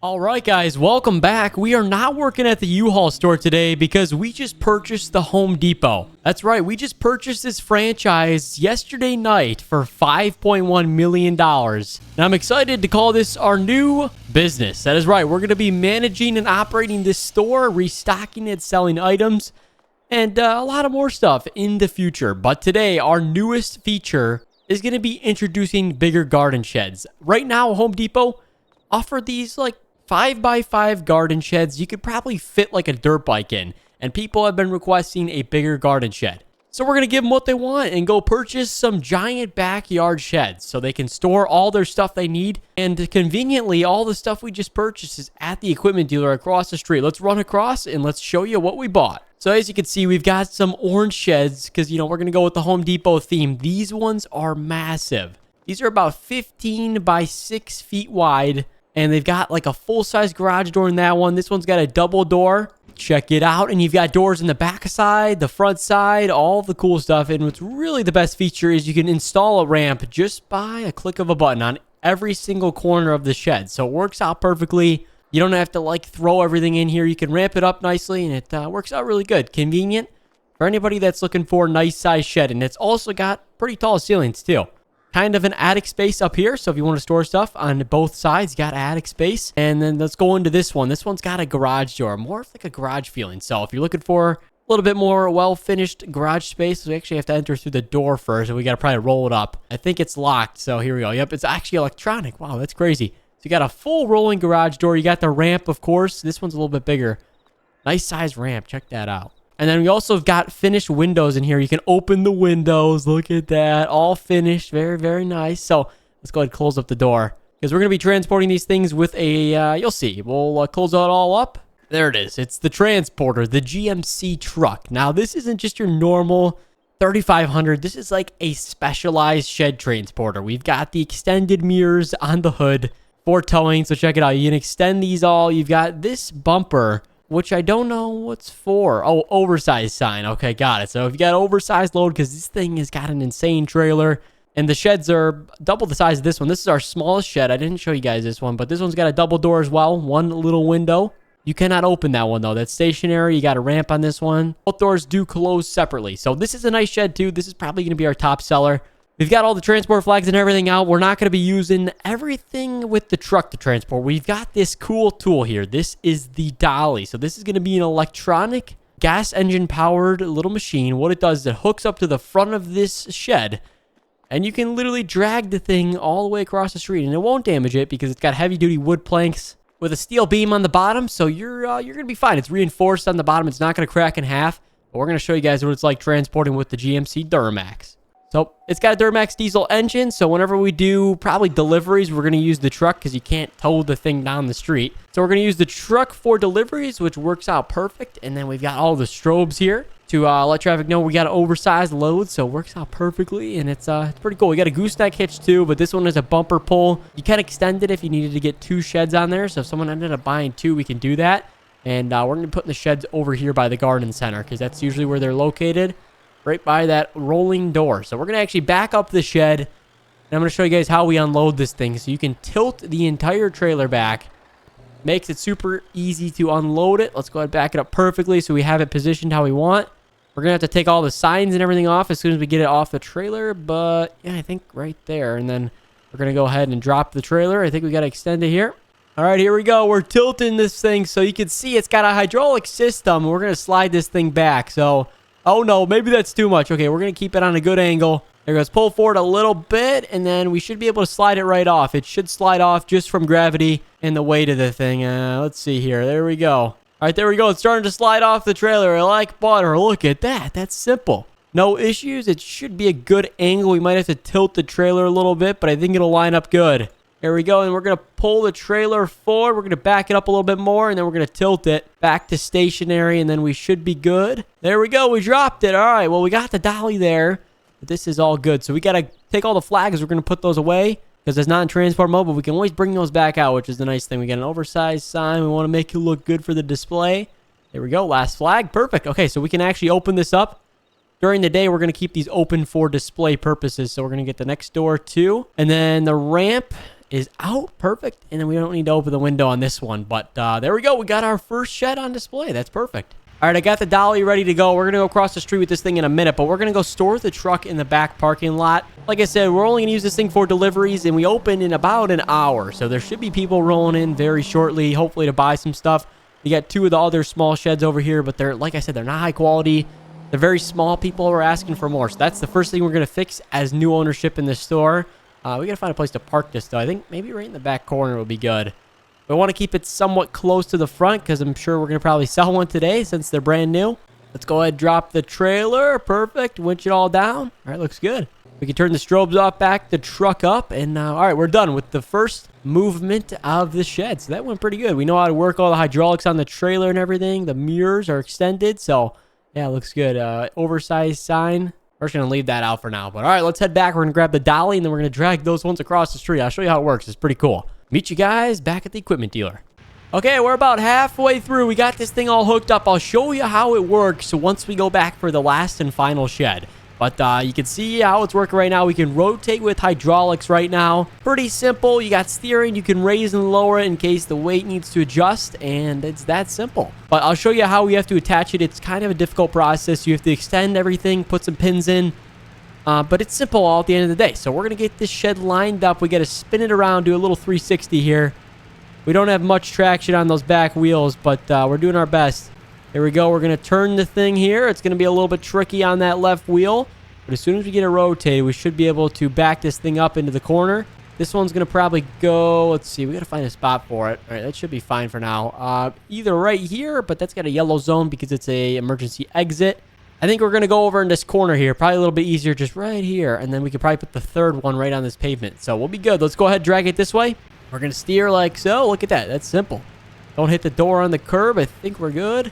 All right, guys, welcome back. We are not working at the U-Haul store today because we just purchased the Home Depot. That's right. We just purchased this franchise yesterday night for $5.1 million. And I'm excited to call this our new business. That is right. We're going to be managing and operating this store, restocking it, selling items, and a lot of more stuff in the future. But today, our newest feature is going to be introducing bigger garden sheds. Right now, Home Depot offer these like 5x5 garden sheds you could probably fit like a dirt bike in, and people have been requesting a bigger garden shed. So we're going to give them what they want and go purchase some giant backyard sheds so they can store all their stuff they need. And conveniently, all the stuff we just purchased is at the equipment dealer across the street. Let's run across and let's show you what we bought. So as you can see, we've got some orange sheds because, you know, we're going to go with the Home Depot theme. These ones are massive. These are about 15 by 6 feet wide. And they've got like a full-size garage door in that one. This one's got a double door. Check it out. And you've got doors in the back side, the front side, all the cool stuff. And what's really the best feature is you can install a ramp just by a click of a button on every single corner of the shed. So it works out perfectly. You don't have to like throw everything in here. You can ramp it up nicely and it works out really good. Convenient for anybody that's looking for a nice size shed. And it's also got pretty tall ceilings too. Kind of an attic space up here. So if you want to store stuff on both sides, you got attic space. And then let's go into this one. This one's got a garage door, more of like a garage feeling. So if you're looking for a little bit more well-finished garage space, we actually have to enter through the door first. And we got to probably roll it up. I think it's locked. So here we go. Yep, it's actually electronic. Wow, that's crazy. So you got a full rolling garage door. You got the ramp, of course. This one's a little bit bigger. Nice size ramp. Check that out. And then we also have got finished windows in here. You can open the windows. Look at that. All finished. Very, very nice. So let's go ahead and close up the door because we're going to be transporting these things with a, you'll see. We'll close it all up. There it is. It's the transporter, the GMC truck. Now, this isn't just your normal 3500. This is like a specialized shed transporter. We've got the extended mirrors on the hood for towing. So check it out. You can extend these all. You've got this bumper, which I don't know what's for. Oh, oversized sign. Okay, got it. So if you got oversized load, because this thing has got an insane trailer, and the sheds are double the size of this one. This is our smallest shed. I didn't show you guys this one, but this one's got a double door as well. One little window. You cannot open that one, though. That's stationary. You got a ramp on this one. Both doors do close separately. So this is a nice shed, too. This is probably going to be our top seller. We've got all the transport flags and everything out. We're not going to be using everything with the truck to transport. We've got this cool tool here. This is the dolly. So this is going to be an electronic gas engine powered little machine. What it does is it hooks up to the front of this shed, and you can literally drag the thing all the way across the street, and it won't damage it because it's got heavy duty wood planks with a steel beam on the bottom. So you're going to be fine. It's reinforced on the bottom. It's not going to crack in half. But we're going to show you guys what it's like transporting with the GMC Duramax. So it's got a Duramax diesel engine. So whenever we do probably deliveries, we're going to use the truck because you can't tow the thing down the street. So we're going to use the truck for deliveries, which works out perfect. And then we've got all the strobes here to let traffic know we got an oversized load. So it works out perfectly. And it's pretty cool. We got a gooseneck hitch too, but this one is a bumper pull. You can extend it if you needed to get 2 sheds on there. So if someone ended up buying 2, we can do that. And we're going to put the sheds over here by the garden center because that's usually where they're located. Right by that rolling door. So we're going to actually back up the shed. And I'm going to show you guys how we unload this thing. So you can tilt the entire trailer back. Makes it super easy to unload it. Let's go ahead and back it up perfectly so we have it positioned how we want. We're going to have to take all the signs and everything off as soon as we get it off the trailer. But yeah, I think right there. And then we're going to go ahead and drop the trailer. I think we got to extend it here. All right, here we go. We're tilting this thing so you can see it's got a hydraulic system. We're going to slide this thing back. So... oh, no, maybe that's too much. Okay, we're going to keep it on a good angle. There goes. Pull forward a little bit, and then we should be able to slide it right off. It should slide off just from gravity and the weight of the thing. Let's see here. There we go. All right, there we go. It's starting to slide off the trailer like butter. Look at that. That's simple. No issues. It should be a good angle. We might have to tilt the trailer a little bit, but I think it'll line up good. There we go, and we're going to pull the trailer forward. We're going to back it up a little bit more, and then we're going to tilt it back to stationary, and then we should be good. There we go. We dropped it. All right, well, we got the dolly there, but this is all good. So we got to take all the flags. We're going to put those away because it's not in transport mode, but we can always bring those back out, which is the nice thing. We got an oversized sign. We want to make it look good for the display. There we go. Last flag. Perfect. Okay, so we can actually open this up. During the day, we're going to keep these open for display purposes. So we're going to get the next door too. And then the ramp is out. Perfect. And then we don't need to open the window on this one. But there we go. We got our first shed on display. That's perfect. All right, I got the dolly ready to go. We're going to go across the street with this thing in a minute, but we're going to go store the truck in the back parking lot. Like I said, we're only going to use this thing for deliveries, and we open in about an hour. So there should be people rolling in very shortly, hopefully to buy some stuff. We got two of the other small sheds over here, but they're, like I said, they're not high quality. They're very small. People are asking for more. So that's the first thing we're going to fix as new ownership in the store. We got to find a place to park this, though. I think maybe right in the back corner will be good. We want to keep it somewhat close to the front because I'm sure we're going to probably sell one today since they're brand new. Let's go ahead and drop the trailer. Perfect. Winch it all down. All right, looks good. We can turn the strobes off, back the truck up, and all right, we're done with the first movement of the shed. So that went pretty good. We know how to work all the hydraulics on the trailer and everything. The mirrors are extended, so yeah, looks good. Oversized sign. We're just going to leave that out for now. But all right, let's head back. We're going to grab the dolly, and then we're going to drag those ones across the street. I'll show you how it works. It's pretty cool. Meet you guys back at the equipment dealer. Okay, we're about halfway through. We got this thing all hooked up. I'll show you how it works once we go back for the last and final shed. But you can see how it's working right now. We can rotate with hydraulics right now. Pretty simple. You got steering. You can raise and lower it in case the weight needs to adjust. And it's that simple. But I'll show you how we have to attach it. It's kind of a difficult process. You have to extend everything, put some pins in. But it's simple all at the end of the day. So we're going to get this shed lined up. We got to spin it around, do a little 360 here. We don't have much traction on those back wheels, but we're doing our best. There we go. We're going to turn the thing here. It's going to be a little bit tricky on that left wheel. But as soon as we get it rotated, we should be able to back this thing up into the corner. This one's going to probably go... Let's see. We got to find a spot for it. All right, that should be fine for now. Either right here, but that's got a yellow zone because it's a emergency exit. I think we're going to go over in this corner here. Probably a little bit easier just right here. And then we could probably put the third one right on this pavement. So we'll be good. Let's go ahead and drag it this way. We're going to steer like so. Look at that. That's simple. Don't hit the door on the curb. I think we're good.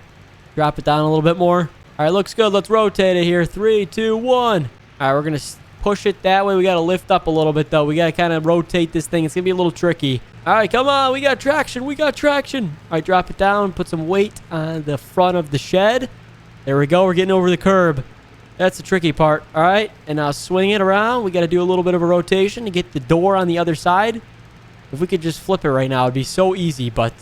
Drop it down a little bit more. All right, looks good. Let's rotate it here. 3, 2, 1. All right, we're going to push it that way. We got to lift up a little bit, though. We got to kind of rotate this thing. It's going to be a little tricky. All right, come on. We got traction. We got traction. All right, drop it down. Put some weight on the front of the shed. There we go. We're getting over the curb. That's the tricky part. All right. And now swing it around. We got to do a little bit of a rotation to get the door on the other side. If we could just flip it right now, it'd be so easy. But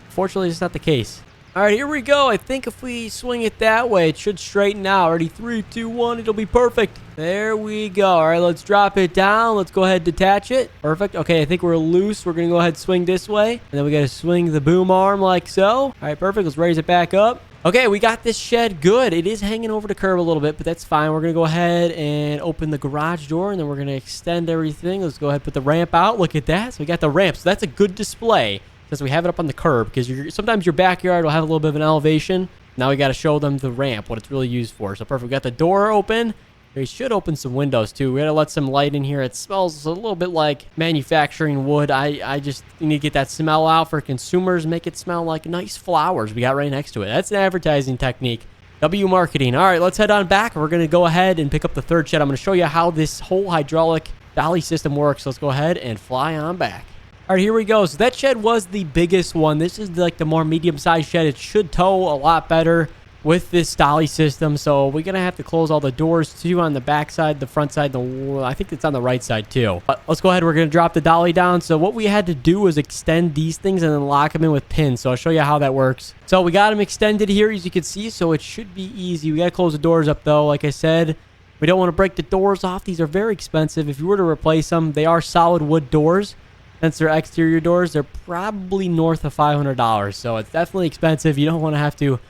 fortunately, it's not the case. All right, here we go. I think if we swing it that way, it should straighten out. Ready? 3, 2, 1. It'll be perfect. There we go. All right, let's drop it down. Let's go ahead and detach it. Perfect. Okay, I think we're loose. We're going to go ahead and swing this way. And then we got to swing the boom arm like so. All right, perfect. Let's raise it back up. Okay, we got this shed good. It is hanging over the curb a little bit, but that's fine. We're going to go ahead and open the garage door, and then we're going to extend everything. Let's go ahead and put the ramp out. Look at that. So we got the ramp. So that's a good display since we have it up on the curb because sometimes your backyard will have a little bit of an elevation. Now we got to show them the ramp, what it's really used for. So perfect. We got the door open. We should open some windows too. We got to let some light in here. It smells a little bit like manufacturing wood. I just need to get that smell out for consumers. Make it smell like nice flowers we got right next to it. That's an advertising technique. W marketing. All right, let's head on back. We're going to go ahead and pick up the third shed. I'm going to show you how this whole hydraulic dolly system works. Let's go ahead and fly on back. All right, here we go. So that shed was the biggest one. This is like the more medium-sized shed. It should tow a lot better with this dolly system. So we're going to have to close all the doors too on the back side, the front side, I think it's on the right side too. But let's go ahead. We're going to drop the dolly down. So what we had to do was extend these things and then lock them in with pins. So I'll show you how that works. So we got them extended here, as you can see. So it should be easy. We got to close the doors up though. Like I said, we don't want to break the doors off. These are very expensive. If you were to replace them, they are solid wood doors. Since they're exterior doors, they're probably north of $500. So it's definitely expensive. You don't want to have to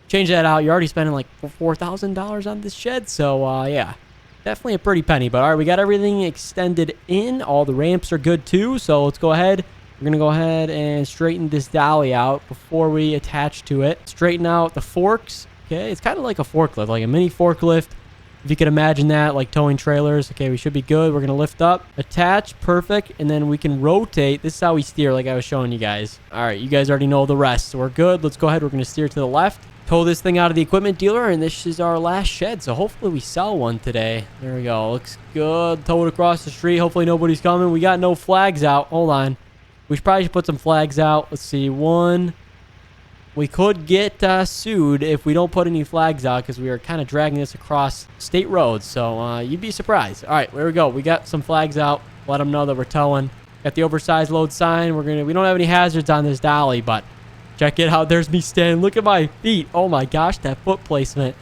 change that out. You're already spending like $4,000 on this shed. So, yeah, definitely a pretty penny. But, all right, we got everything extended in. All the ramps are good, too. So, let's go ahead. We're going to go ahead and straighten this dolly out before we attach to it. Straighten out the forks. Okay, it's kind of like a forklift, like a mini forklift. If you could imagine that, like towing trailers. Okay, we should be good. We're going to lift up, attach, perfect, and then we can rotate. This is how we steer, like I was showing you guys. All right, you guys already know the rest, so we're good. Let's go ahead. We're going to steer to the left, tow this thing out of the equipment dealer, and this is our last shed, so hopefully we sell one today. There we go. Looks good. Tow it across the street. Hopefully nobody's coming. We got no flags out. Hold on. We probably should put some flags out. Let's see. One. We could get sued if we don't put any flags out because we are kind of dragging this across state roads. So you'd be surprised. All right, there we go. We got some flags out. Let them know that we're towing. Got the oversized load sign. We don't have any hazards on this dolly, but check it out. There's me standing. Look at my feet. Oh my gosh, that foot placement.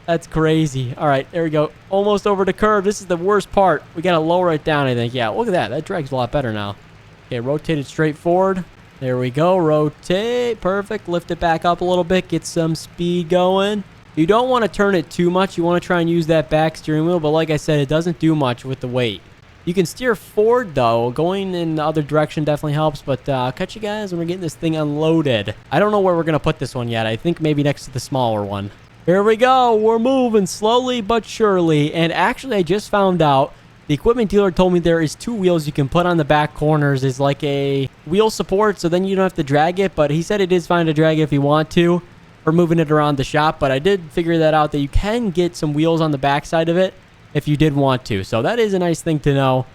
That's crazy. All right, there we go. Almost over the curve. This is the worst part. We got to lower it down, I think. Yeah, look at that. That drags a lot better now. Okay, rotate it straight forward. There we go. Rotate. Perfect. Lift it back up a little bit. Get some speed going. You don't want to turn it too much. You want to try and use that back steering wheel, but like I said, it doesn't do much with the weight. You can steer forward, though. Going in the other direction definitely helps, but I'll catch you guys when we're getting this thing unloaded. I don't know where we're going to put this one yet. I think maybe next to the smaller one. Here we go. We're moving slowly but surely. And actually, I just found out the equipment dealer told me there is 2 wheels you can put on the back corners as like a wheel support, so then you don't have to drag it. But he said it is fine to drag it if you want to, or moving it around the shop. But I did figure that out, that you can get some wheels on the back side of it if you did want to. So that is a nice thing to know.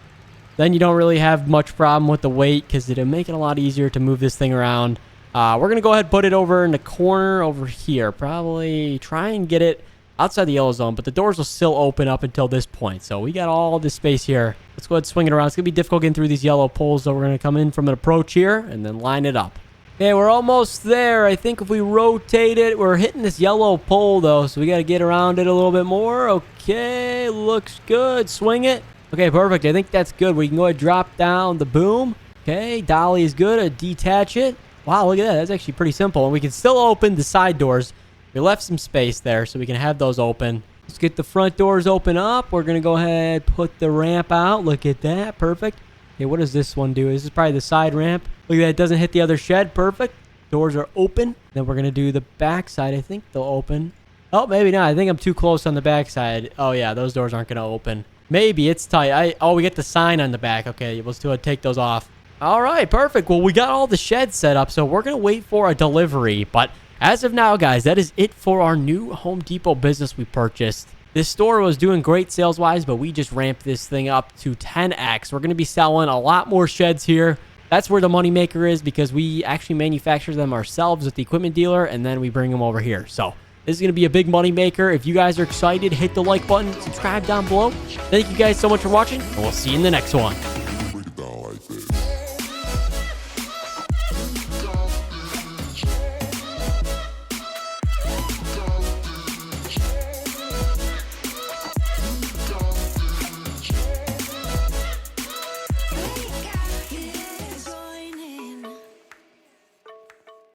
Then you don't really have much problem with the weight, because it'll make it a lot easier to move this thing around. We're going to go ahead and put it over in the corner over here. Probably try and get it outside the yellow zone, but the doors will still open up until this point. So we got all this space here. Let's go ahead and swing it around. It's going to be difficult getting through these yellow poles, so we're going to come in from an approach here and then line it up. Okay, we're almost there. I think if we rotate it, we're hitting this yellow pole, though, so we got to get around it a little bit more. Okay, looks good. Swing it. Okay, perfect. I think that's good. We can go ahead and drop down the boom. Okay, dolly is good. Detach it. Wow, look at that. That's actually pretty simple. And we can still open the side doors. We left some space there, so we can have those open. Let's get the front doors open up. We're going to go ahead and put the ramp out. Look at that. Perfect. Okay, what does this one do? This is probably the side ramp. Look at that. It doesn't hit the other shed. Perfect. Doors are open. Then we're going to do the back side. I think they'll open. Oh, maybe not. I think I'm too close on the back side. Oh, yeah. Those doors aren't going to open. Maybe. It's tight. Oh, we get the sign on the back. Okay, let's do it. Take those off. All right, perfect. Well, we got all the sheds set up, so we're going to wait for a delivery. But as of now, guys, that is it for our new Home Depot business we purchased. This store was doing great sales-wise, but we just ramped this thing up to 10x. We're going to be selling a lot more sheds here. That's where the moneymaker is, because we actually manufacture them ourselves with the equipment dealer, and then we bring them over here. So this is going to be a big moneymaker. If you guys are excited, hit the like button, subscribe down below. Thank you guys so much for watching, and we'll see you in the next one.